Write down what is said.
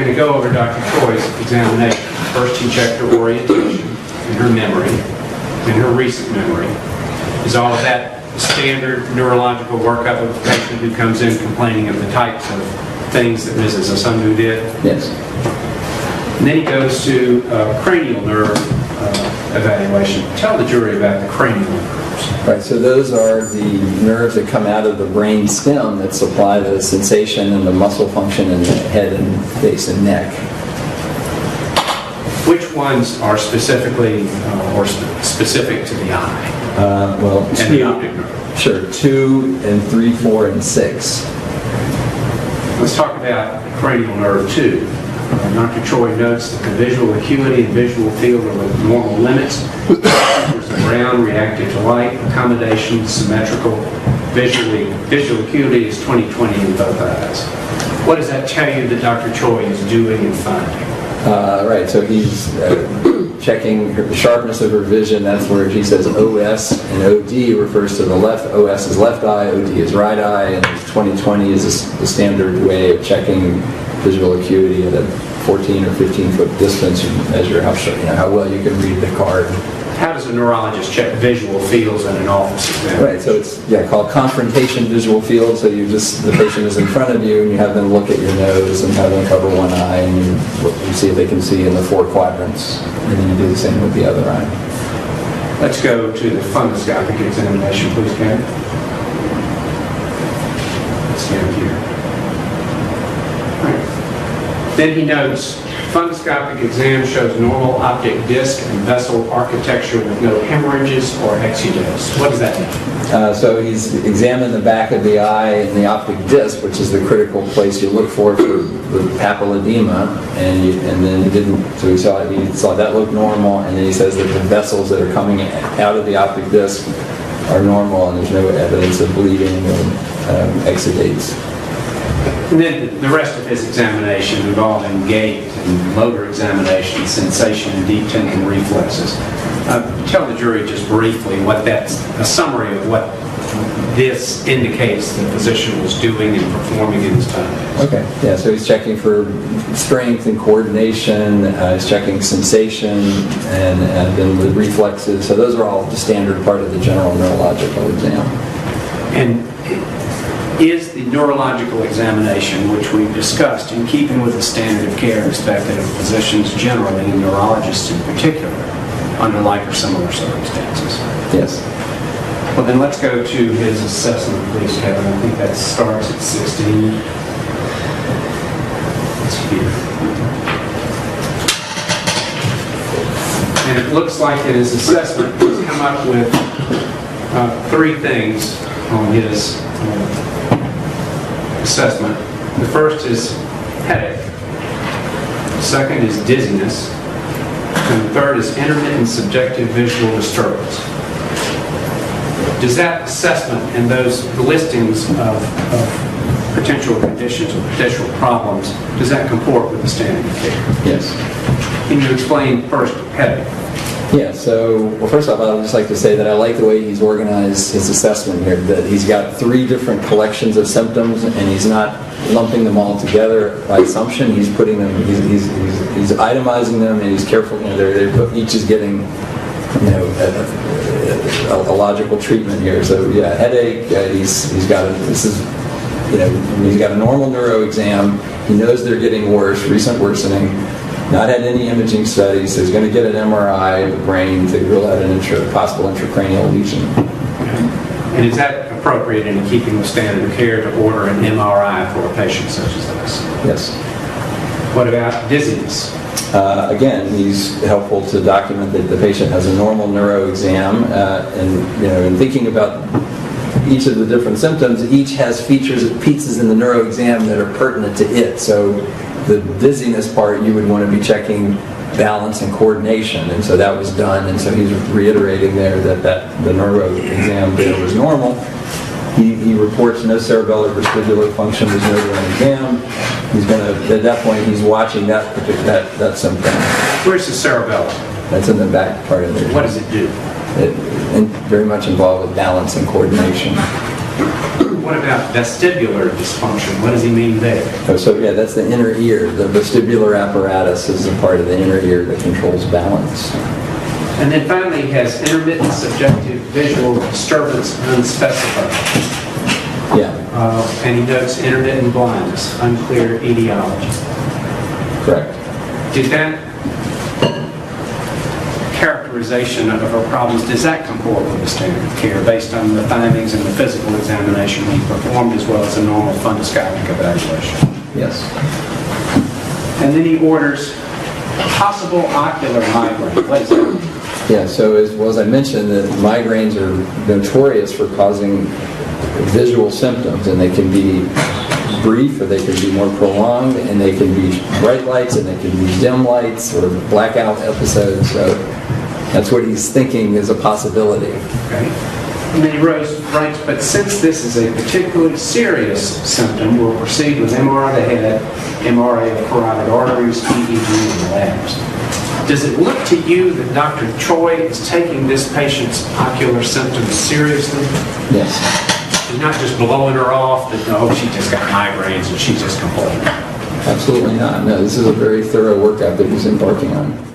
going to go over Dr. Choi's examination. First, he checked her orientation and her memory and her recent memory. Is all of that standard neurological workup of a patient who comes in complaining of the types of things that Mrs. Izundu did? Yes. And then he goes to cranial nerve evaluation. Tell the jury about the cranial nerves. Right, so those are the nerves that come out of the brain stem that supply the sensation and the muscle function in the head and face and neck. Which ones are specifically specific to the eye? Well, And the optic nerve. Sure, 2 and 3, 4, and 6. Let's talk about cranial nerve 2. Dr. Choi notes that the visual acuity and visual field are within normal limits. Features of brown reactive to light, accommodation, symmetrical. Visual acuity is 20/20 in both eyes. What does that tell you that Dr. Choi is doing and finding? Right, so he's checking the sharpness of her vision. That's where he says OS and OD refers to the left. OS is left eye, OD is right eye, and 20/20 is the standard way of checking visual acuity at a 14 or 15 foot distance. You measure how well you can read the card. How does a neurologist check visual fields in an office exam? Right, so it's called confrontation visual field. So the patient is in front of you, and you have them look at your nose and have them cover one eye, and you see if they can see in the 4 quadrants, and then you do the same with the other eye. Let's go to the fundoscopic examination, please, Karen. Stand here. Right. Then he notes, fundoscopic exam shows normal optic disc and vessel architecture with no hemorrhages or exudates. What does that mean? So he's examined the back of the eye and the optic disc, which is the critical place you look for the papilledema, and then he didn't. So he saw that look normal, and then he says that the vessels that are coming out of the optic disc are normal, and there's no evidence of bleeding or exudates. And then the rest of his examination involving gait and motor examination, sensation, and deep tendon reflexes. Tell the jury just briefly a summary of what this indicates the physician was doing and performing in his time. Okay, yeah, so he's checking for strength and coordination, he's checking sensation, and then the reflexes. So those are all the standard part of the general neurological exam. And is the neurological examination, which we've discussed, in keeping with the standard of care expected of physicians generally and neurologists in particular under like or similar circumstances? Yes. Well, then let's go to his assessment, please, Kevin. I think that starts at 16. It's here. And it looks like in his assessment he's come up with 3 things on his assessment. The first is headache. The second is dizziness. And the third is intermittent subjective visual disturbance. Does that assessment and those listings of potential conditions or potential problems, does that comport with the standard of care? Yes. Can you explain first headache? Yeah, so, well, first off, I would just like to say that I like the way he's organized his assessment here, that he's got 3 different collections of symptoms, and he's not lumping them all together by assumption. He's putting them, he's itemizing them, and he's careful, each is getting, a logical treatment here. So, yeah, headache, he's got a normal neuro exam. He knows they're getting worse, recent worsening. Not had any imaging studies, so he's going to get an MRI of the brain to rule out an possible intracranial lesion. And is that appropriate in keeping with standard of care to order an MRI for a patient such as this? Yes. What about dizziness? Again, he's helpful to document that the patient has a normal neuro exam, and in thinking about each of the different symptoms, each has pieces in the neuro exam that are pertinent to it. So the dizziness part, you would want to be checking balance and coordination, and so that was done, and so he's reiterating there that the neuro exam there was normal. He reports no cerebellar vestibular function was noted on exam. He's going to, at that point, he's watching that symptom. Where's the cerebellum? That's in the back part of it. What does it do? Very much involved with balance and coordination. What about vestibular dysfunction? What does he mean there? Oh, so yeah, that's the inner ear. The vestibular apparatus is a part of the inner ear that controls balance. And then finally, he has intermittent subjective visual disturbance unspecified. Yeah, And he notes intermittent blindness, unclear etiology. correct. Did that characterization of her problems, does that comport with the standard of care based on the findings in the physical examination he performed as well as a normal fundoscopic evaluation? Yes. And then he orders possible ocular migraine. What is that? Yeah, so as I mentioned, that migraines are notorious for causing visual symptoms, and they can be brief or they can be more prolonged, and they can be bright lights and they can be dim lights or blackout episodes. So that's what he's thinking is a possibility. Okay. And then he writes, but since this is a particularly serious symptom, we'll proceed with MRI of the head, MRI of carotid arteries, EEG, and labs. Does it look to you that Dr. Choi is taking this patient's ocular symptoms seriously? Yes. He's not just blowing her off that, oh, she just got migraines and she's just complaining. Absolutely not. No, this is a very thorough workup that he's embarking on.